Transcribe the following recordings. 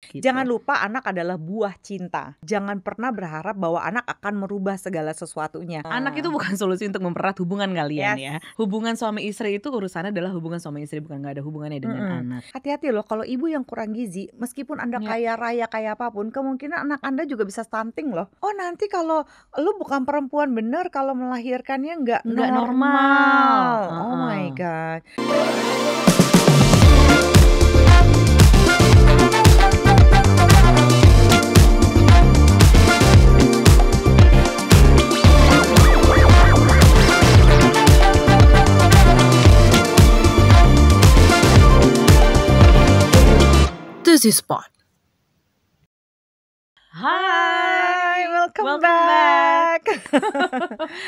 gitu. Jangan lupa anak adalah buah cinta. Jangan pernah berharap bahwa anak akan merubah segala sesuatunya. Anak itu bukan solusi untuk mempererat hubungan kalian Yes. ya. Hubungan suami istri itu urusannya adalah hubungan suami istri, bukan gak ada hubungannya dengan anak. Hati-hati loh kalau ibu yang kurang gizi, meskipun Anda Ya. kaya raya kayak apapun, kemungkinan anak Anda juga bisa stunting loh. Oh nanti kalau lu bukan perempuan bener, kalau melahirkannya nggak normal. Oh my God. Dizzy Spot. Hai, welcome Welcome back.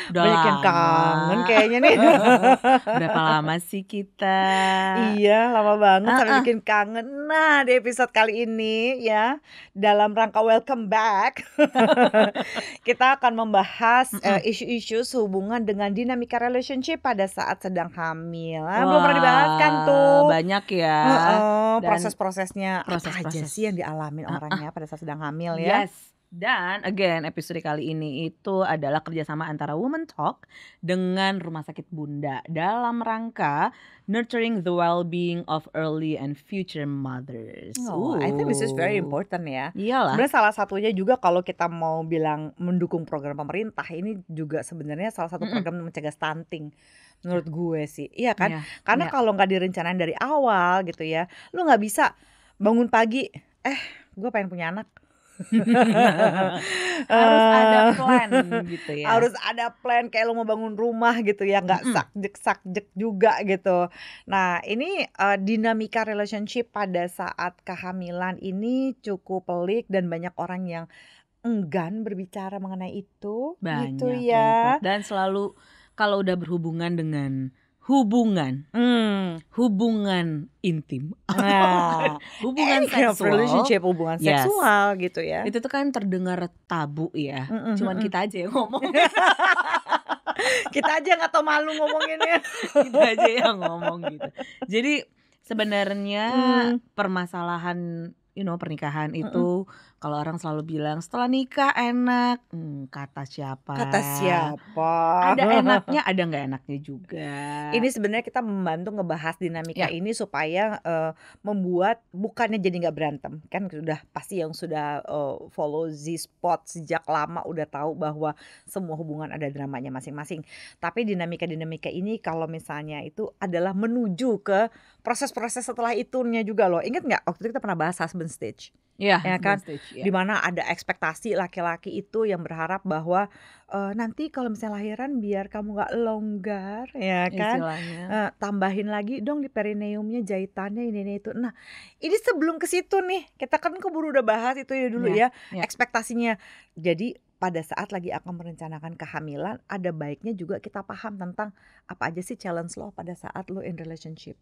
Udah Banyak yang lama. kangen kayaknya nih. Berapa lama sih kita? Iya, lama banget sampai Ah-ah. bikin kangen. Nah, di episode kali ini ya, dalam rangka welcome back, kita akan membahas isu-isu sehubungan dengan dinamika relationship pada saat sedang hamil. Belum pernah dibahas kan tuh. Banyak ya. Dan Proses-prosesnya apa aja proses-proses. sih yang dialamin orangnya pada saat sedang hamil ya? Yes. Dan again episode kali ini itu adalah kerjasama antara Women Talk dengan Rumah Sakit Bunda dalam rangka nurturing the well-being of early and future mothers. Oh, I think this is very important ya. Iyalah. Sebenarnya salah satunya juga kalau kita mau bilang mendukung program pemerintah, ini juga sebenarnya salah satu program mencegah stunting menurut gue sih. Iya kan? Iya, Karena iya. kalau nggak direncanain dari awal gitu ya, lu nggak bisa bangun pagi, gue pengen punya anak. Harus ada plan gitu ya. Harus ada plan kayak lo mau bangun rumah gitu ya, nggak sakjek juga gitu. Nah ini dinamika relationship pada saat kehamilan ini cukup pelik dan banyak orang yang enggan berbicara mengenai itu. Banyak gitu ya. banget. Dan selalu kalau udah berhubungan dengan hubungan intim, Nah, hubungan any kind of seksual, relationship, hubungan Yes. seksual gitu ya. itu tuh kan terdengar tabu ya. Cuman kita aja yang ngomong. Kita aja nggak tau malu ngomonginnya. Kita aja yang ngomong gitu. Jadi sebenarnya permasalahan pernikahan itu kalau orang selalu bilang setelah nikah enak, kata siapa? Kata siapa? Ada enaknya, ada nggak enaknya juga. Ini sebenarnya kita membantu ngebahas dinamika Ya. ini supaya membuat bukannya jadi nggak berantem. Kan sudah pasti yang sudah follow Z-Spot sejak lama udah tahu bahwa semua hubungan ada dramanya masing-masing. Tapi dinamika-dinamika ini kalau misalnya itu adalah menuju ke proses-proses setelah itunya juga loh. Ingat nggak waktu itu kita pernah bahas husband stage? Ya kan? stage, ya. Dimana ada ekspektasi laki-laki itu yang berharap bahwa nanti kalau misalnya lahiran biar kamu nggak longgar ya kan, Istilahnya. tambahin lagi dong di perineumnya jahitannya ini itu. Nah ini sebelum ke situ nih kita kan keburu udah bahas itu ya dulu ya ekspektasinya. Jadi pada saat lagi akan merencanakan kehamilan ada baiknya juga kita paham tentang apa aja sih challenge lo pada saat lo in relationship.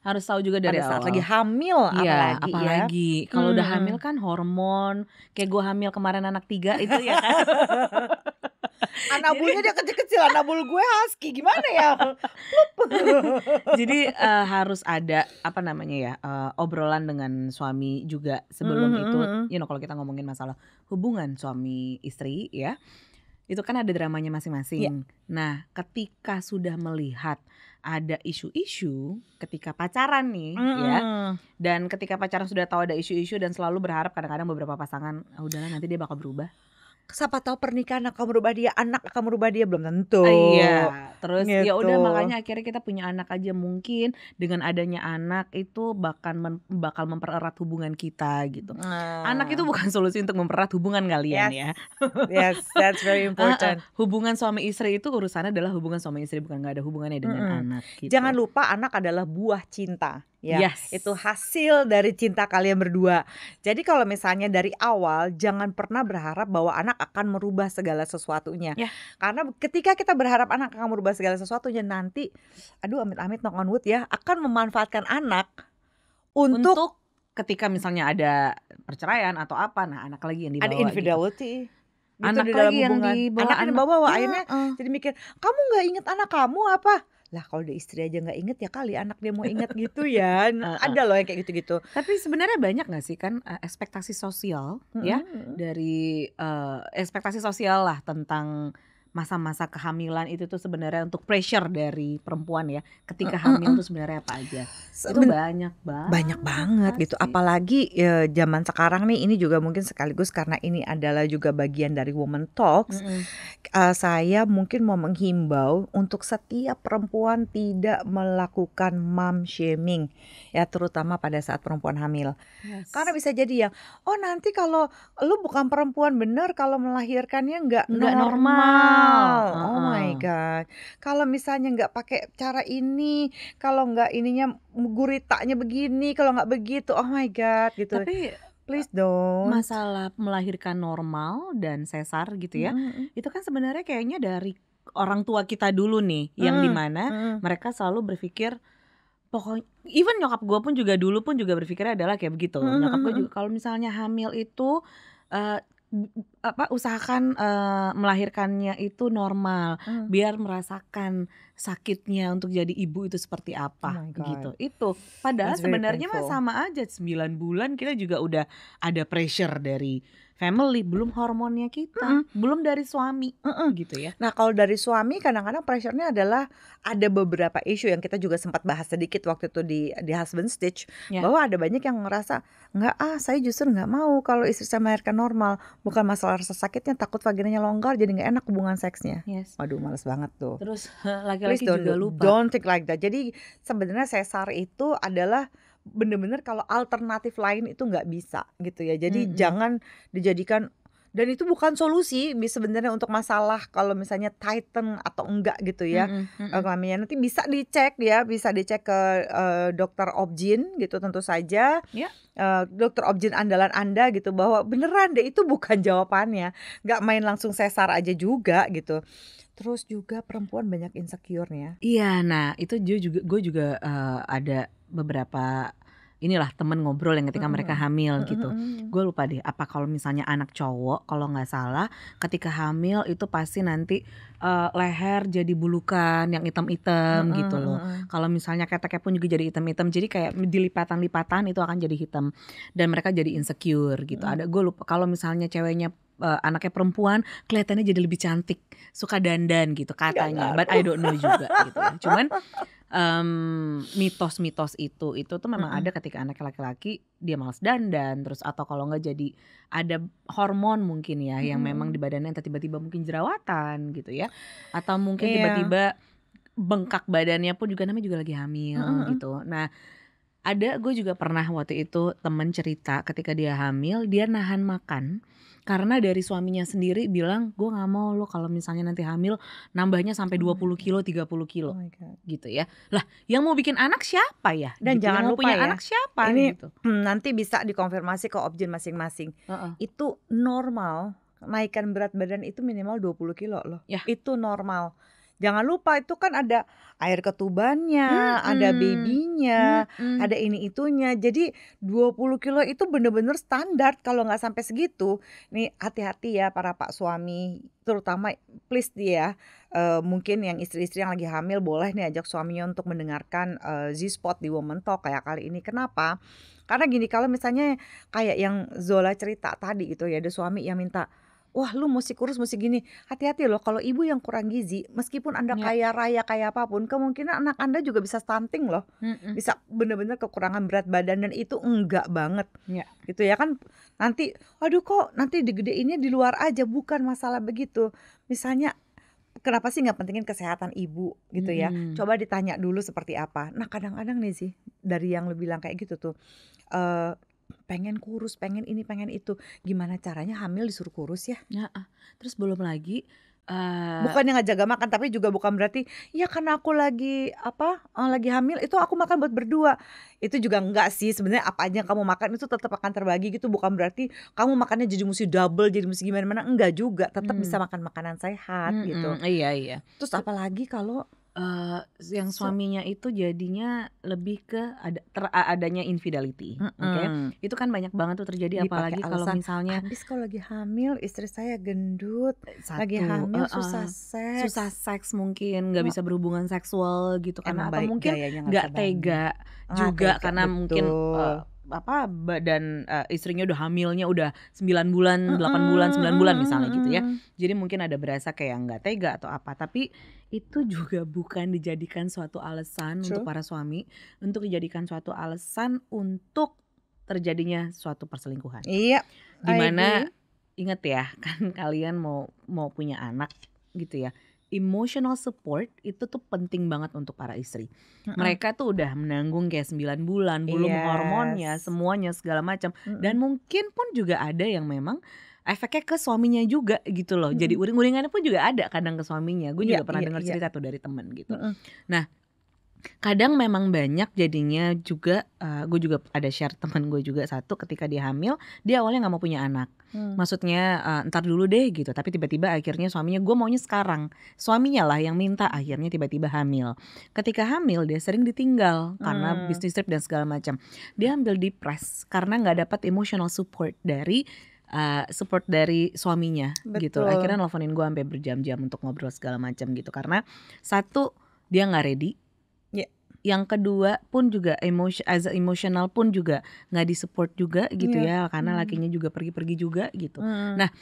Harus tahu juga dari Pada saat awal. lagi hamil Iya, apalagi ya. apalagi kalau udah hamil kan hormon. Kayak gue hamil kemarin anak 3 itu ya kan. Anabulnya dia kecil-kecil, anabul gue husky gimana ya? Jadi harus ada obrolan dengan suami juga sebelum itu. Kalau kita ngomongin masalah hubungan suami istri ya, itu kan ada dramanya masing-masing. Nah, ketika sudah melihat ada isu-isu ketika pacaran nih ya, dan ketika pacaran sudah tahu ada isu-isu dan selalu berharap kadang-kadang beberapa pasangan udahlah nanti dia bakal berubah. Siapa tahu pernikahan akan merubah dia, anak akan merubah dia, belum tentu. Iya, terus Gitu. ya udah makanya akhirnya kita punya anak aja, mungkin dengan adanya anak itu bakal mempererat hubungan kita gitu. Anak itu bukan solusi untuk mempererat hubungan kalian ya. Yes, that's very important. Hubungan suami istri itu urusannya adalah hubungan suami istri, bukan gak ada hubungannya dengan anak gitu. Jangan lupa anak adalah buah cinta. Ya, Yes. itu hasil dari cinta kalian berdua. Jadi kalau misalnya dari awal jangan pernah berharap bahwa anak akan merubah segala sesuatunya. Ya. Karena ketika kita berharap anak akan merubah segala sesuatunya nanti, aduh amit-amit knock on wood ya, akan memanfaatkan anak untuk ketika misalnya ada perceraian atau apa, nah anak lagi yang dibawa. ada infidelity. Anak di dalam lagi yang hubungan. dibawa, anak yang dibawa akhirnya jadi mikir, kamu nggak inget anak kamu apa? Lah kalau dia istri aja nggak inget ya kali anak dia mau inget gitu ya. Ada loh yang kayak gitu-gitu. Tapi sebenarnya banyak nggak sih kan ekspektasi sosial ya Mm-mm. dari ekspektasi sosial lah tentang masa-masa kehamilan itu tuh sebenarnya untuk pressure dari perempuan ya ketika hamil tuh sebenarnya apa aja? Itu banyak Banyak banget gitu, pasti. apalagi zaman sekarang nih, ini juga mungkin sekaligus karena ini adalah juga bagian dari Women Talks. Mm-mm. Saya mungkin mau menghimbau untuk setiap perempuan tidak melakukan mom shaming ya, terutama pada saat perempuan hamil. Yes. Karena bisa jadi yang nanti kalau lu bukan perempuan bener kalau melahirkannya nggak Nggak normal. normal. Oh my god. Kalau misalnya nggak pakai cara ini, kalau nggak ininya guritanya begini, kalau nggak begitu, oh my god gitu. Tapi Please don't. masalah melahirkan normal dan sesar gitu ya, itu kan sebenarnya kayaknya dari orang tua kita dulu nih, yang dimana mereka selalu berpikir pokoknya, even nyokap gue pun juga dulu pun juga berpikirnya adalah kayak begitu. Nyokap gue juga kalau misalnya hamil itu usahakan melahirkannya itu normal, biar merasakan sakitnya untuk jadi ibu itu seperti apa gitu. Itu padahal sebenarnya mah sama aja, 9 bulan kita juga udah ada pressure dari family, belum hormonnya kita, belum dari suami gitu ya. Nah kalau dari suami kadang-kadang pressure-nya adalah ada beberapa isu yang kita juga sempat bahas sedikit waktu itu di Husband Stitch, bahwa ada banyak yang ngerasa saya justru nggak mau kalau istri saya melahirkan normal, bukan masalah rasa sakitnya, takut vaginanya longgar jadi nggak enak hubungan seksnya. Waduh males banget tuh. Terus laki-laki juga lupa. Don't think like that. Jadi sebenarnya sesar itu adalah bener-bener kalau alternatif lain itu nggak bisa gitu ya. Jadi jangan dijadikan, dan itu bukan solusi sebenarnya untuk masalah kalau misalnya tighten atau enggak gitu ya kelaminnya. Nanti bisa dicek ya, bisa dicek ke dokter obgyn gitu tentu saja. Dokter obgyn andalan Anda gitu, bahwa beneran deh itu bukan jawabannya. Nggak main langsung sesar aja juga gitu. Terus juga perempuan banyak insecure-nya. Iya, nah itu gue juga ada beberapa inilah temen ngobrol yang ketika mereka hamil gitu. Gue lupa deh apa kalau misalnya anak cowok kalau nggak salah ketika hamil itu pasti nanti leher jadi bulukan yang hitam-hitam gitu loh. Kalau misalnya keteknya pun juga jadi hitam-hitam, jadi kayak di lipatan-lipatan itu akan jadi hitam dan mereka jadi insecure gitu. Ada, gue lupa kalau misalnya ceweknya anaknya perempuan kelihatannya jadi lebih cantik, suka dandan gitu katanya, but I don't know juga gitu ya. Cuman mitos-mitos itu tuh memang ada ketika anak laki-laki dia malas dandan, terus atau kalau nggak jadi ada hormon mungkin ya yang memang di badannya entah tiba-tiba mungkin jerawatan gitu ya, atau mungkin tiba-tiba bengkak badannya pun juga namanya juga lagi hamil gitu. Nah gue juga pernah waktu itu temen cerita ketika dia hamil dia nahan makan karena dari suaminya sendiri bilang gue nggak mau lo kalau misalnya nanti hamil nambahnya sampai 20 kilo 30 kilo gitu ya. Lah yang mau bikin anak siapa ya? Dan gitu. jangan yang mau lupa punya ya, anak siapa ini gitu. Nanti bisa dikonfirmasi ke obgyn masing-masing. Itu normal, naikkan berat badan itu minimal 20 kilo loh. Itu normal. Jangan lupa itu kan ada air ketubannya, ada babynya, ada ini itunya. Jadi 20 kilo itu bener-bener standar kalau nggak sampai segitu. Nih hati-hati ya para pak suami, terutama please dia mungkin yang istri-istri yang lagi hamil boleh nih ajak suaminya untuk mendengarkan Z-Spot di Women Talk kayak kali ini. Kenapa? Karena gini, kalau misalnya kayak yang Zola cerita tadi gitu ya, ada suami yang minta, wah lu mesti kurus mesti gini. Hati-hati loh kalau ibu yang kurang gizi, meskipun Anda kaya raya kayak apapun, kemungkinan anak Anda juga bisa stunting loh. Bisa bener-bener kekurangan berat badan, dan itu enggak banget. Gitu ya kan, nanti aduh kok nanti digedeinnya di luar aja, bukan masalah begitu. Misalnya kenapa sih nggak pentingin kesehatan ibu gitu ya? Coba ditanya dulu seperti apa. Nah kadang-kadang nih sih dari yang lu bilang kayak gitu tuh, pengen kurus, pengen ini, pengen itu. Gimana caranya hamil disuruh kurus ya? Terus belum lagi bukan yang nggak jaga makan, tapi juga bukan berarti ya karena aku lagi lagi hamil itu aku makan buat berdua. Itu juga enggak sih, sebenarnya apa aja yang kamu makan itu tetap akan terbagi gitu. Bukan berarti kamu makannya jadi mesti double, jadi mesti gimana-mana. Enggak juga, tetap bisa makan makanan sehat gitu. Iya. Terus apalagi kalau Yang So suaminya itu jadinya lebih ke adanya infidelity, oke? Itu kan banyak banget tuh terjadi Dipakai apalagi kalau alasan, misalnya "Habis kalau lagi hamil istri saya gendut, lagi satu hamil susah susah seks." seks mungkin, nggak He bisa berhubungan seksual gitu Emang karena atau mungkin gayanya nggak bisa nggak bangun. tega Nggak juga tega, karena mungkin, betul. badan, istrinya udah hamilnya udah 9 bulan, 8 bulan, 9 bulan misalnya gitu ya. Jadi mungkin ada berasa kayak nggak tega atau apa, tapi itu juga bukan dijadikan suatu alasan untuk True. para suami, untuk dijadikan suatu alasan untuk terjadinya suatu perselingkuhan. Iya, Di I mana agree. inget ya, kan kalian mau punya anak gitu ya. Emotional support itu tuh penting banget untuk para istri. Mereka tuh udah menanggung kayak 9 bulan, belum hormonnya, Yes. semuanya segala macam. Dan mungkin pun juga ada yang memang efeknya ke suaminya juga gitu loh. Jadi uring-uringannya pun juga ada kadang ke suaminya. Gue Iya juga pernah iya dengar iya. cerita tuh dari temen gitu. Nah, kadang memang banyak jadinya juga, gue juga ada share temen gue juga satu ketika dia hamil, dia awalnya nggak mau punya anak. Maksudnya, entar dulu deh gitu, tapi tiba-tiba akhirnya suaminya, "Gue maunya sekarang." Suaminya lah yang minta, akhirnya tiba-tiba hamil. Ketika hamil dia sering ditinggal karena bisnis trip dan segala macam. Dia ambil depres karena nggak dapat emotional support dari suaminya gitu. Akhirnya Betul. nelfonin gue sampai berjam-jam untuk ngobrol segala macam gitu. Karena satu, dia nggak ready. Iya. Yang kedua pun juga as a emotional pun juga nggak disupport juga gitu Iya. ya, karena lakinya juga pergi-pergi juga gitu. Nah,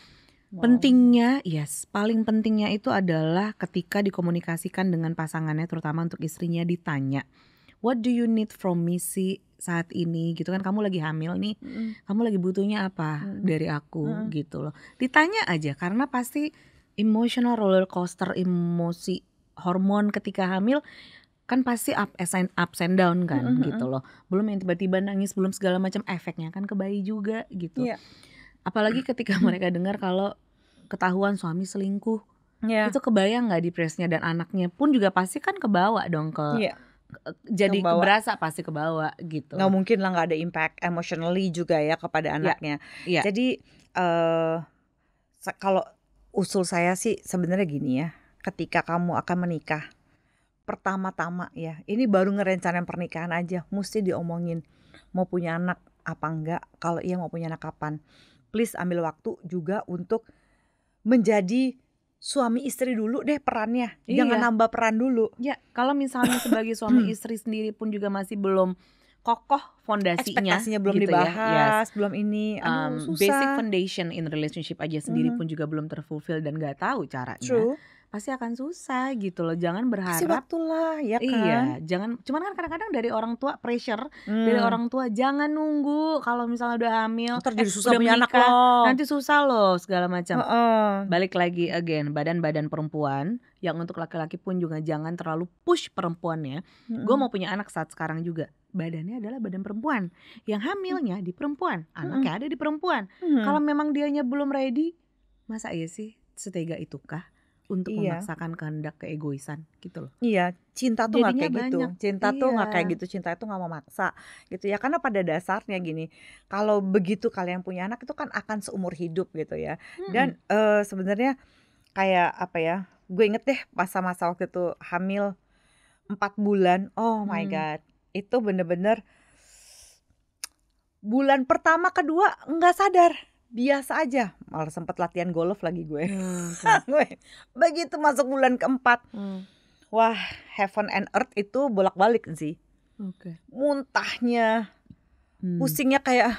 Wow. pentingnya paling pentingnya itu adalah ketika dikomunikasikan dengan pasangannya, terutama untuk istrinya, ditanya, "What do you need from me sih saat ini?" Gitu kan, "Kamu lagi hamil nih, kamu lagi butuhnya apa dari aku?" Gitu loh. Ditanya aja karena pasti emotional roller coaster emosi hormon ketika hamil kan pasti ups and down kan gitu loh. Belum yang tiba-tiba nangis, belum segala macam, efeknya kan ke bayi juga gitu. Iya. Apalagi ketika mereka dengar kalau ketahuan suami selingkuh, Iya. itu kebayang nggak depresnya, dan anaknya pun juga pasti kan kebawa dong Iya. jadi Kebawa. berasa pasti kebawa gitu. Nggak mungkin lah nggak ada impact emotionally juga ya kepada anaknya. Iya. Jadi kalau usul saya sih sebenarnya gini ya, ketika kamu akan menikah, pertama-tama ya, ini baru ngerencanain pernikahan aja, mesti diomongin mau punya anak apa enggak, kalau iya mau punya anak kapan. Please ambil waktu juga untuk menjadi suami istri dulu deh perannya, jangan Iya. nambah peran dulu. Ya, kalau misalnya sebagai suami istri sendiri pun juga masih belum kokoh fondasinya, Ekspektasinya belum gitu ya. dibahas, belum ini, aduh Basic susah. foundation in relationship aja sendiri pun juga belum terfulfill dan nggak tahu caranya, True. pasti akan susah gitu loh. Jangan Kasih berharap. waktu lah ya kan. Iya, jangan. Cuman kan kadang-kadang dari orang tua pressure, dari orang tua, jangan nunggu kalau misalnya udah hamil, Ntar jadi susah udah punya anak menikah, loh. nanti susah loh segala macam. Heeh. Balik lagi again, badan-badan perempuan yang untuk laki-laki pun juga jangan terlalu push perempuannya. Gue mau punya anak saat sekarang juga, badannya adalah badan perempuan, yang hamilnya di perempuan, anaknya ada di perempuan. Kalau memang dianya belum ready, masa iya sih setega itukah untuk Iya. memaksakan kehendak keegoisan gitu loh. Iya, cinta tuh nggak Jadinya kayak gitu. banyak. Cinta tuh nggak kayak Iya. gitu. Cinta itu nggak memaksa gitu ya. Karena pada dasarnya gini, kalau begitu kalian punya anak itu kan akan seumur hidup gitu ya. Dan sebenarnya kayak apa ya? Gue inget deh masa-masa waktu itu hamil 4 bulan. Oh my God, itu bener-bener bulan pertama kedua nggak sadar, biasa aja, malah sempet latihan golf lagi gue. Gue begitu masuk bulan keempat, wah, heaven and earth itu bolak-balik sih. Oke. Muntahnya, pusingnya kayak,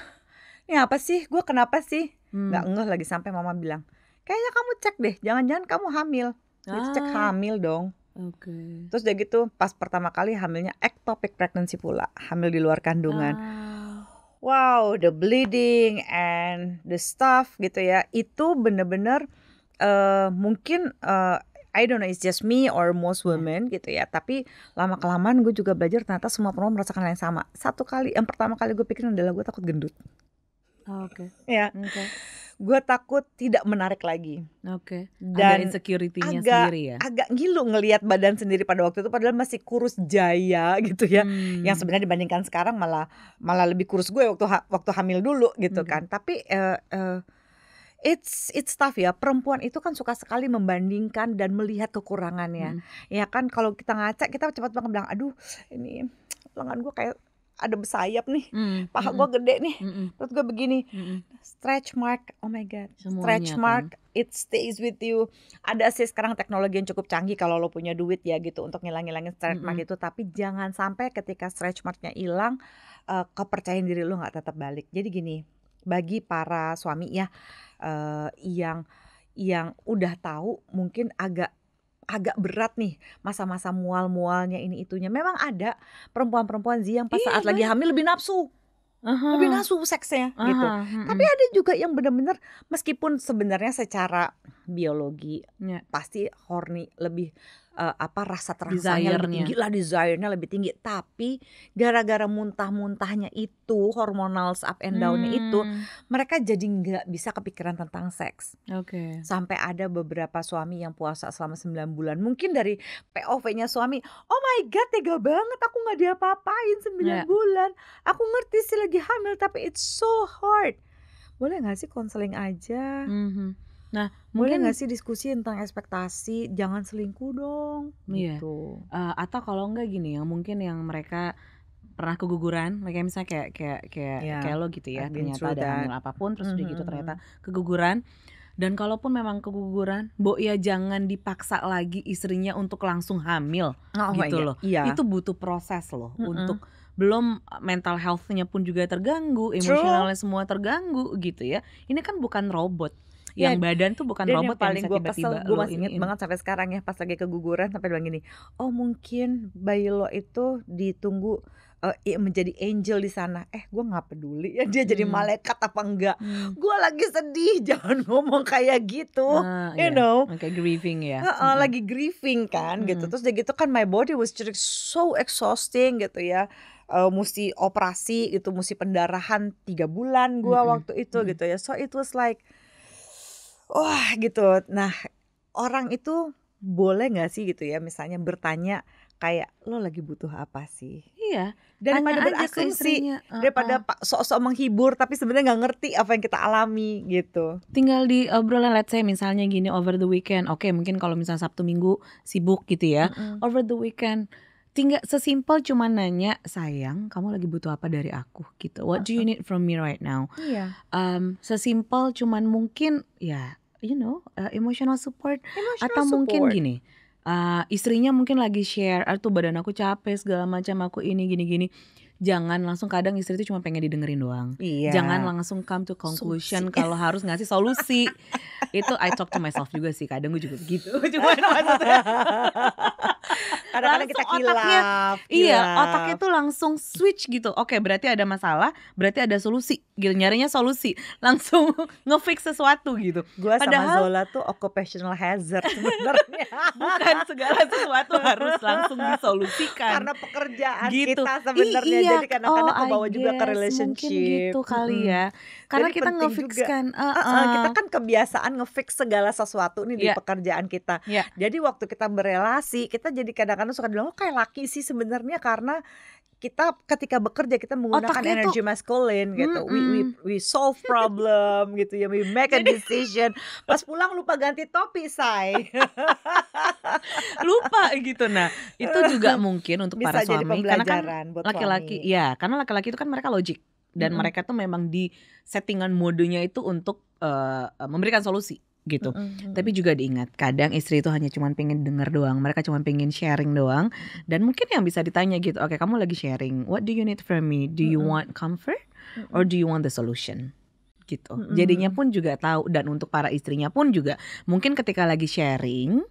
ini apa sih? Gue kenapa sih? Nggak ngeh lagi sampai mama bilang, kayaknya kamu cek deh, jangan-jangan kamu hamil. Itu cek hamil dong. Oke. Terus udah gitu pas pertama kali hamilnya ectopic pregnancy pula, hamil di luar kandungan. Wow, the bleeding and the stuff gitu ya, itu bener-bener mungkin I don't know, it's just me or most women gitu ya. Tapi lama-kelamaan gue juga belajar ternyata semua perempuan merasakan hal yang sama. Yang pertama kali gue pikirin adalah gue takut gendut. Oke. Ya, gue takut tidak menarik lagi. Oke. Dan ada insecurity-nya sendiri ya. agak ngilu ngelihat badan sendiri pada waktu itu, padahal masih kurus jaya gitu ya. Yang sebenarnya dibandingkan sekarang malah lebih kurus gue waktu hamil dulu gitu kan. Tapi It's tough ya, perempuan itu kan suka sekali membandingkan dan melihat kekurangannya. Ya kan kalau kita ngaca kita cepat banget bilang, "Aduh ini lengan gue kayak ada bersayap nih, paha gue gede nih, perut gue begini." Stretch mark, oh my god, stretch Semuanya mark, kan. it stays with you. Ada sih sekarang teknologi yang cukup canggih kalau lo punya duit ya gitu untuk ngilangin stretch mark itu. Tapi jangan sampai ketika stretch marknya hilang, kepercayaan diri lo nggak tetap balik. Jadi gini, bagi para suami ya, yang udah tahu mungkin agak berat nih masa-masa mual-mualnya ini itunya. Memang ada perempuan-perempuan yang pas Iya saat lagi hamil lebih nafsu seksnya gitu. Tapi ada juga yang benar-benar meskipun sebenarnya secara biologi pasti horny lebih rasa terangsangnya lebih tinggi lah, desire-nya lebih tinggi. Tapi gara-gara muntah-muntahnya itu, hormonal up and down-nya itu, mereka jadi nggak bisa kepikiran tentang seks. Sampai ada beberapa suami yang puasa selama 9 bulan. Mungkin dari POV-nya suami, oh my god tega banget aku nggak diapa-apain 9 bulan. Aku ngerti sih lagi hamil tapi it's so hard. Boleh nggak sih konseling aja? Nah, boleh mungkin nggak sih diskusi tentang ekspektasi, jangan selingkuh dong, gitu. Atau kalau enggak gini ya, mungkin yang mereka pernah keguguran, kayak misalnya kayak lo gitu ya, ternyata ada hamil apapun, terus udah gitu ternyata keguguran. Dan kalaupun memang keguguran, ya jangan dipaksa lagi istrinya untuk langsung hamil, gitu loh. Itu butuh proses loh, untuk belum mental health-nya pun juga terganggu, emosionalnya semua terganggu gitu ya. Ini kan bukan robot. Yang badan tuh bukan robot yang bisa tiba-tiba gue masih inget banget sampai sekarang ya, pas lagi keguguran sampai bilang gini, oh mungkin bayi lo itu ditunggu menjadi angel di sana. Gue nggak peduli ya dia jadi malaikat apa enggak. Gue lagi sedih, jangan ngomong kayak gitu, you know. Kayak grieving ya. Lagi grieving kan gitu. Terus udah gitu kan my body was just so exhausting gitu ya. Mesti operasi gitu, mesti pendarahan 3 bulan gue waktu itu gitu ya. So it was like wah gitu. Nah orang itu boleh gak sih gitu ya misalnya bertanya kayak lo lagi butuh apa sih? Iya. Daripada berasumsi, daripada sok-sok menghibur tapi sebenarnya gak ngerti apa yang kita alami gitu. Tinggal di obrolan, let's say misalnya gini over the weekend. Oke, mungkin kalau misalnya Sabtu Minggu sibuk gitu ya. Over the weekend tinggal sesimpel cuma nanya, sayang kamu lagi butuh apa dari aku gitu. What do you need from me right now? Sesimpel cuman mungkin ya you know, emotional support. Atau mungkin gini, istrinya mungkin lagi share, tuh badan aku capek segala macam, aku ini gini-gini. Jangan langsung, kadang istri itu cuma pengen didengerin doang. Jangan langsung come to conclusion kalau harus ngasih solusi. Itu I talk to myself juga sih, kadang gue juga begitu. Cuma maksudnya kadang-kadang kita kilaf. Otaknya tuh langsung switch gitu. Oke, berarti ada masalah, berarti ada solusi gitu, nyarinya solusi, langsung ngefix sesuatu gitu. Gue sama Zola tuh occupational hazard sebenarnya. Bukan segala sesuatu harus langsung disolusikan. Karena pekerjaan gitu. Kita sebenarnya. Jadi kadang-kadang kebawa juga ke relationship. Mungkin gitu kali ya. Karena jadi kita ngefix kan. Kita kan kebiasaan ngefix segala sesuatu nih di pekerjaan kita. Jadi waktu kita berelasi, kita jadi kadang-kadang suka bilang, kayak laki sih sebenarnya, karena kita ketika bekerja kita menggunakan energi masculine gitu. We solve problem gitu ya, we make a decision. Pas pulang lupa ganti topi, say. Lupa gitu. Nah, itu juga mungkin untuk bisa para suami, karena kan laki-laki karena laki-laki itu kan mereka logik dan mereka tuh memang di settingan modenya itu untuk memberikan solusi gitu. Tapi juga diingat, kadang istri itu hanya cuma pengen denger doang, mereka cuma pengen sharing doang. Dan mungkin yang bisa ditanya gitu, oke, kamu lagi sharing, what do you need from me? Do you want comfort or do you want the solution? Gitu. Jadinya pun juga tahu, dan untuk para istrinya pun juga mungkin ketika lagi sharing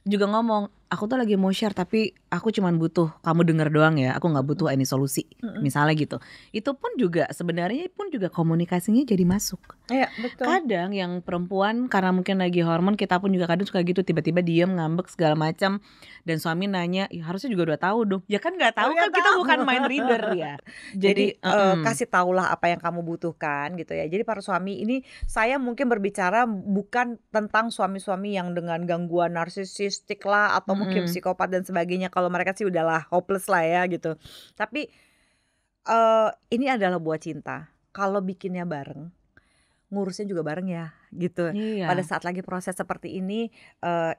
juga ngomong, aku tuh lagi mau share tapi aku cuman butuh kamu denger doang ya, aku nggak butuh ini solusi, misalnya gitu. Itu pun juga sebenarnya pun juga komunikasinya jadi masuk. Iya, betul. Kadang yang perempuan karena mungkin lagi hormon, kita pun juga kadang suka gitu, tiba-tiba diem ngambek segala macam, dan suami nanya, ya harusnya juga udah tahu dong. Ya kan nggak tahu kan, kita bukan mind reader ya. Jadi kasih tahulah apa yang kamu butuhkan gitu ya. Jadi para suami ini, saya mungkin berbicara bukan tentang suami-suami yang dengan gangguan narsisistik lah atau mungkin psikopat dan sebagainya. Kalau mereka sih udahlah hopeless lah ya gitu. Tapi ini adalah buah cinta. Kalau bikinnya bareng, ngurusnya juga bareng ya. gitu. Pada Iya. saat lagi proses seperti ini,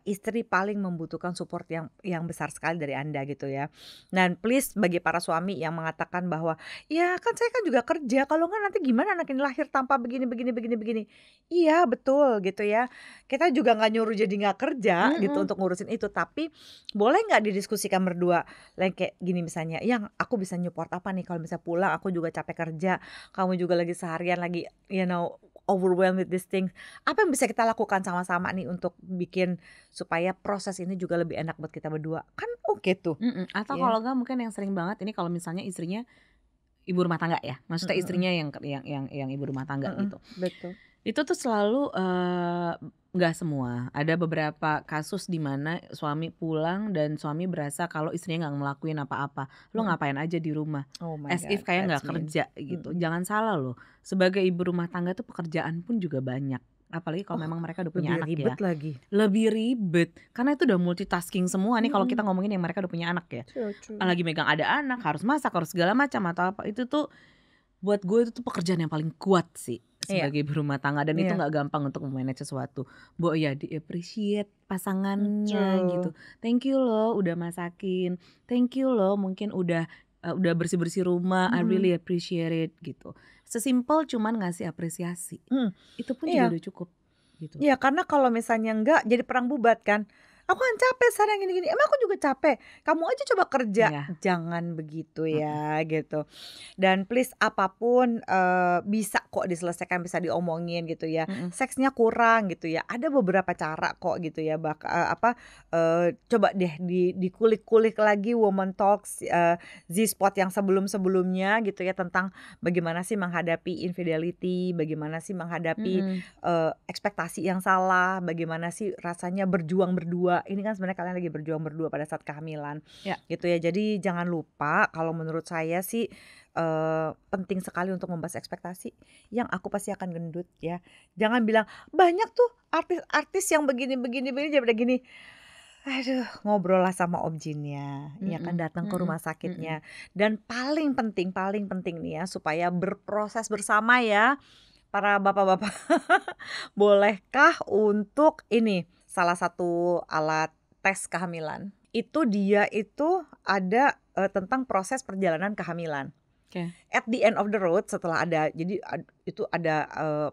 istri paling membutuhkan support yang besar sekali dari Anda gitu ya. Dan please bagi para suami yang mengatakan bahwa, "Ya kan saya kan juga kerja, kalau enggak nanti gimana anak ini lahir tanpa begini begini begini begini." Iya betul gitu ya. Kita juga nggak nyuruh jadi nggak kerja gitu Mhm. untuk ngurusin itu, tapi boleh nggak didiskusikan berdua? Lain kayak gini misalnya, "Yang aku bisa nyupport apa nih kalau misalnya pulang aku juga capek kerja, kamu juga lagi seharian lagi overwhelmed with this thing. Apa yang bisa kita lakukan sama-sama nih untuk bikin supaya proses ini juga lebih enak buat kita berdua?" Kan oke tuh, Atau ya. kalau enggak mungkin yang sering banget ini kalau misalnya istrinya ibu rumah tangga ya, maksudnya Mhm mhm. istrinya yang ibu rumah tangga Mhm, gitu. betul. Itu tuh selalu, nggak semua, ada beberapa kasus di mana suami pulang dan suami berasa kalau istrinya nggak ngelakuin apa-apa, "Lo Mhm. ngapain aja di rumah?" Oh my As if God, kayak nggak that's mean. kerja gitu. Mhm. Jangan salah loh, sebagai ibu rumah tangga tuh pekerjaan pun juga banyak, apalagi kalau Oh, memang mereka udah punya lebih anak ribet ya. lagi. Lebih ribet, karena itu udah multitasking semua nih kalau kita Mhm. ngomongin yang mereka udah punya anak ya. True true. Lagi megang ada anak, harus masak, harus segala macam atau apa, itu tuh buat gue itu tuh pekerjaan yang paling kuat sih Iya sebagai ibu rumah tangga dan itu iya. nggak gampang untuk memanage sesuatu. Mbok ya di-appreciate pasangannya gitu. True. Thank you loh udah masakin, thank you loh mungkin udah bersih-bersih rumah, I Mhm. really appreciate it gitu. Sesimpel cuman ngasih apresiasi, Mhm, itu pun juga iya. udah cukup gitu. Iya karena kalau misalnya enggak jadi perang bubat kan. "Aku kan capek sekarang gini-gini." "Emang aku juga capek, kamu aja coba kerja." Iya, Jangan begitu mhm, ya gitu. Dan please apapun, bisa kok diselesaikan, bisa diomongin gitu ya. mhm, Seksnya kurang gitu ya, ada beberapa cara kok gitu ya coba deh dikulik-kulik lagi woman talks, Z-Spot yang sebelum-sebelumnya gitu ya tentang bagaimana sih menghadapi infidelity, bagaimana sih menghadapi mhm, ekspektasi yang salah, bagaimana sih rasanya berjuang berdua. Ini kan sebenarnya kalian lagi berjuang berdua pada saat kehamilan, ya, gitu ya. Jadi jangan lupa kalau menurut saya sih, penting sekali untuk membahas ekspektasi, yang aku pasti akan gendut ya. Jangan bilang, "Banyak tuh artis-artis yang begini begini begini daripada gini." Aduh, ngobrollah sama objinnya, ya kan, mhm, datang ke mhm, rumah mhm. sakitnya. Dan paling penting nih ya, supaya berproses bersama ya, para bapak-bapak. Bolehkah untuk ini, salah satu alat tes kehamilan, itu dia itu ada, tentang proses perjalanan kehamilan. Oke. At the end of the road setelah ada jadi itu ada,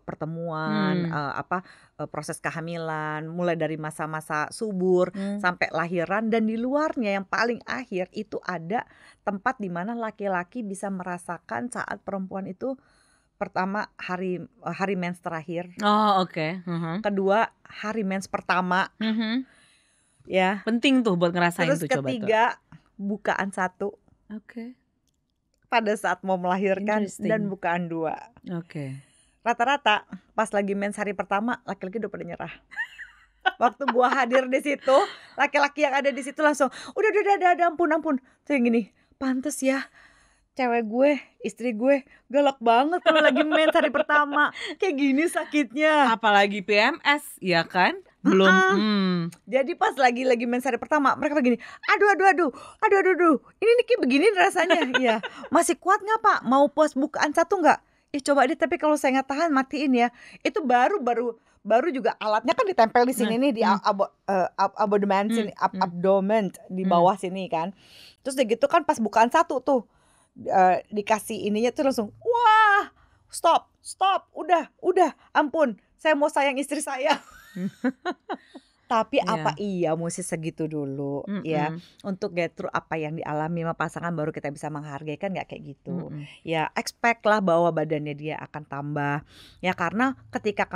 pertemuan, Mmm, proses kehamilan, mulai dari masa-masa subur mmm, sampai lahiran dan di luarnya yang paling akhir itu ada tempat di mana laki-laki bisa merasakan saat perempuan itu pertama hari mens terakhir, oh oke, mhm, kedua hari mens pertama mhm. ya, Penting tuh buat ngerasain terus tuh coba tuh. ketiga bukaan 1 Oke, pada saat mau melahirkan dan interesting. bukaan 2. Oke. Rata-rata pas lagi mens hari pertama laki-laki udah pada nyerah. Waktu gua hadir di situ, laki-laki yang ada di situ langsung, "Udah, ampun ampun." Terus yang gini, "Pantes ya cewek gue, istri gue galak banget kalau lagi mens hari pertama, kayak gini sakitnya." Apalagi PMS, ya kan? Belum Mhm. Jadi pas lagi mens hari pertama mereka begini, "Aduh, ini nih kayak begini rasanya." "Iya, masih kuat nggak Pak? Mau pas bukaan 1 nggak?" "Ih coba deh tapi kalau saya nggak tahan matiin ya." Itu baru juga alatnya kan ditempel di Nah, sini nih di abdomen mmm, sini, mmm, abdomen di mmm. bawah sini kan. Terus udah gitu kan pas bukaan 1 tuh, dikasih ininya tuh langsung, "Wah, stop, udah, ampun, saya mau sayang istri saya." Tapi apa Iya, iya musti segitu dulu ya, mhm, untuk get through apa yang dialami sama pasangan baru kita bisa menghargai, kan nggak kayak gitu. mhm, Ya expect-lah bahwa badannya dia akan tambah, ya karena ketika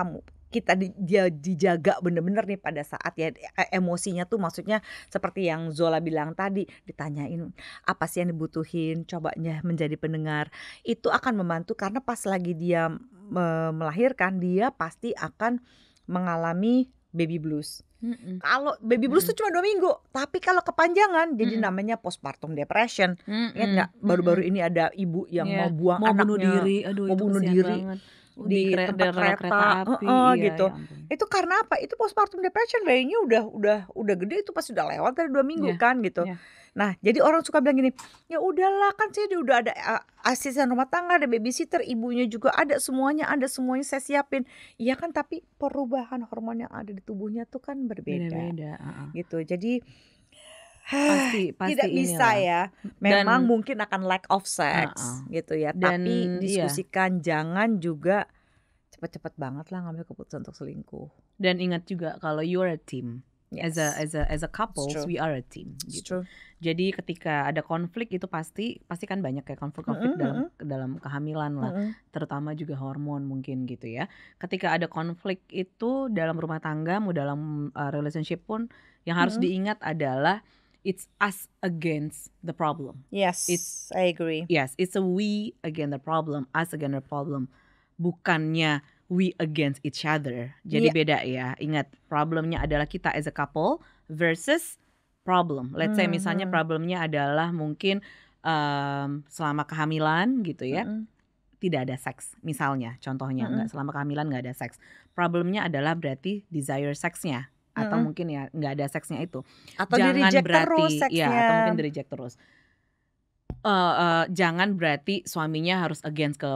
kita dia dijaga bener-bener nih pada saat ya emosinya tuh maksudnya seperti yang Zola bilang tadi, ditanyain apa sih yang dibutuhin, cobanya menjadi pendengar, itu akan membantu karena pas lagi dia melahirkan dia pasti akan mengalami baby blues. mhm, Kalau baby blues tuh mhm, cuma 2 minggu, tapi kalau kepanjangan jadi mhm, namanya postpartum depression. Ingat nggak mhm, baru-baru mhm. ini ada ibu yang Iya, mau buang mau bunuh anaknya, diri, aduh mau itu bunuh kasihan diri. banget. di Di tempat rel kereta, kereta api, iya gitu. ya ampun. Itu karena apa? Itu postpartum depression, bayinya udah gede, itu pasti udah lewat dari 2 minggu Iya, kan gitu. iya. Nah, jadi orang suka bilang gini, "Ya udahlah kan saya udah ada asisten rumah tangga, ada babysitter, ibunya juga ada, semuanya saya siapin." Iya kan, tapi perubahan hormon yang ada di tubuhnya tuh kan berbeda Beda-beda, heeh. gitu. Jadi Pasti tidak bisa inilah. ya. Memang Dan mungkin akan lack of sex heeh. gitu ya, Dan tapi iya, diskusikan, jangan juga cepet-cepet banget lah ngambil keputusan untuk selingkuh. dan ingat juga kalau you are a team. Yes, As a it's couples, true. we are a team It's gitu. true. Jadi ketika ada konflik itu pasti kan banyak ya konflik-konflik dalam kehamilan lah, terutama juga hormon mungkin gitu ya. Ketika ada konflik itu dalam rumah tangga, mau dalam relationship pun, yang harus diingat adalah it's us against the problem. Yes, It's I agree. Yes, it's a we against the problem, us against the problem. Bukannya we against each other. Jadi Iya. beda ya. Ingat, problemnya adalah kita as a couple versus problem. Let's say misalnya problemnya adalah mungkin selama kehamilan gitu ya, tidak ada seks. Misalnya, contohnya nggak selama kehamilan nggak ada seks. Problemnya adalah berarti desire seksnya. Atau mungkin ya nggak ada seksnya itu. Atau di-reject terus Ya, atau seksnya. mungkin di-reject terus. Jangan berarti suaminya harus against ke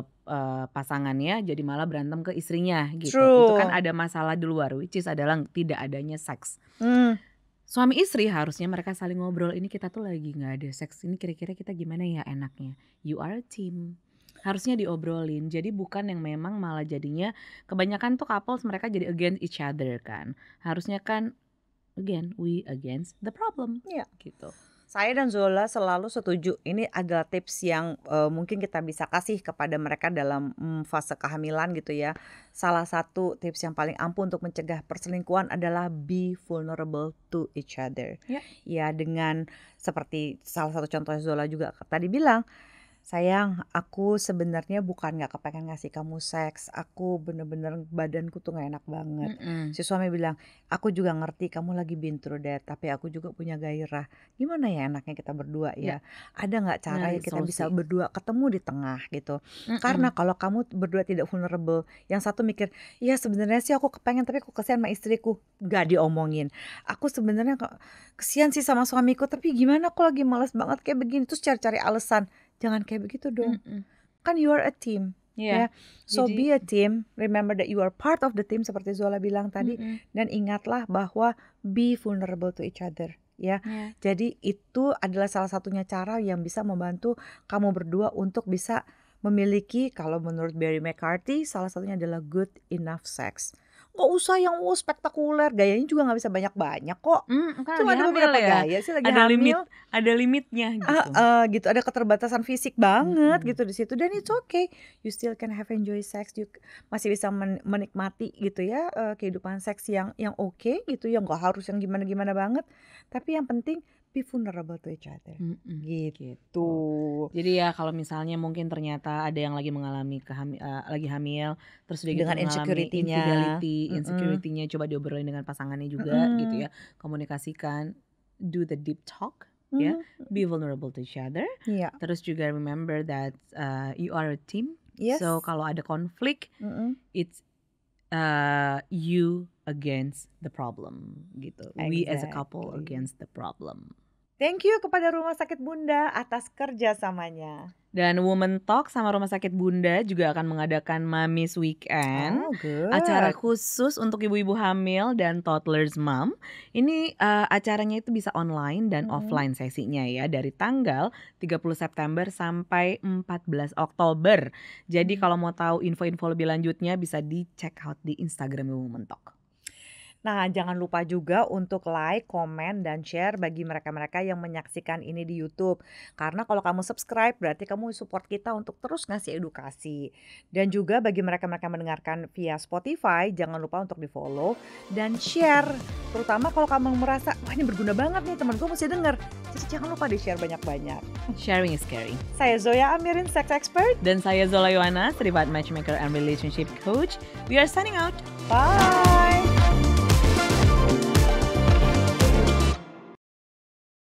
pasangannya, jadi malah berantem ke istrinya gitu. Itu kan True. ada masalah di luar, which is adalah tidak adanya seks. Hmm. Suami istri harusnya mereka saling ngobrol, ini kita tuh lagi nggak ada seks, ini kira-kira kita gimana ya enaknya. You are a team. Harusnya diobrolin. Jadi bukan yang memang malah jadinya kebanyakan tuh couples mereka jadi against each other kan. Harusnya kan again we against the problem. Iya. Gitu. Saya dan Zola selalu setuju. Ini adalah tips yang mungkin kita bisa kasih kepada mereka dalam fase kehamilan gitu ya. Salah satu tips yang paling ampuh untuk mencegah perselingkuhan adalah be vulnerable to each other. Ya. Ya, dengan seperti salah satu contoh Zola juga tadi bilang, sayang, aku sebenarnya bukan gak kepengen ngasih kamu seks, aku bener-bener badanku tuh gak enak banget. Si suami bilang, aku juga ngerti kamu lagi been through that, tapi aku juga punya gairah. Gimana ya enaknya kita berdua ya? Ada gak cara Nyari ya kita bisa solusi. berdua ketemu di tengah gitu? Karena kalau kamu berdua tidak vulnerable, yang satu mikir, ya sebenarnya sih aku kepengen tapi aku kesian sama istriku, gak diomongin. Aku sebenarnya kesian sih sama suamiku, tapi gimana aku lagi malas banget kayak begini, terus cari-cari alasan. Jangan kayak begitu dong. Kan you are a team. Iya. Ya. So Jadi- be a team. Remember that you are part of the team seperti Zola bilang tadi. Dan ingatlah bahwa be vulnerable to each other. Ya. Ya. Jadi itu adalah salah satunya cara yang bisa membantu kamu berdua untuk bisa memiliki, kalau menurut Barry McCarthy, salah satunya adalah good enough sex. Nggak usah yang spektakuler, gayanya juga nggak bisa banyak-banyak kok. Kan Cuma lagi ada hamil beberapa ya. gaya sih lagi Ada hamil. ada limitnya gitu. Gitu, ada keterbatasan fisik banget gitu di situ, dan it's okay, you still can have enjoy sex, you masih bisa menikmati gitu ya kehidupan seks yang oke gitu, yang nggak harus yang gimana-gimana banget, tapi yang penting be vulnerable to each other. Gitu. Jadi ya kalau misalnya mungkin ternyata ada yang lagi mengalami lagi hamil, terus udah gitu Dengan mengalami insecurity-nya. insecurity-nya, coba diobrolin dengan pasangannya juga gitu ya, komunikasikan, do the deep talk, ya, be vulnerable to each other. Iya. Terus juga remember that you are a team. Yes. So kalau ada konflik, it's you against the problem gitu. We as a couple Exactly. against the problem. Thank you kepada Rumah Sakit Bunda atas kerjasamanya. Dan Woman Talk sama Rumah Sakit Bunda juga akan mengadakan Mommy's Weekend. Oh, good. Acara khusus untuk ibu-ibu hamil dan toddlers mom. Ini acaranya itu bisa online dan offline sesinya ya, dari tanggal 30 September sampai 14 Oktober. Jadi kalau mau tahu info-info lebih lanjutnya bisa dicek out di Instagram Woman Talk. Nah, jangan lupa juga untuk like, komen, dan share bagi mereka-mereka yang menyaksikan ini di YouTube. Karena kalau kamu subscribe berarti kamu support kita untuk terus ngasih edukasi. Dan juga bagi mereka-mereka yang mendengarkan via Spotify, jangan lupa untuk di-follow dan share. Terutama kalau kamu merasa, wah ini berguna banget nih, temen gue mesti denger. Jadi jangan lupa di-share banyak-banyak. Sharing is caring. Saya Zoya Amirin, sex expert. Dan saya Zola Yohana, certified matchmaker and relationship coach. We are signing out. Bye!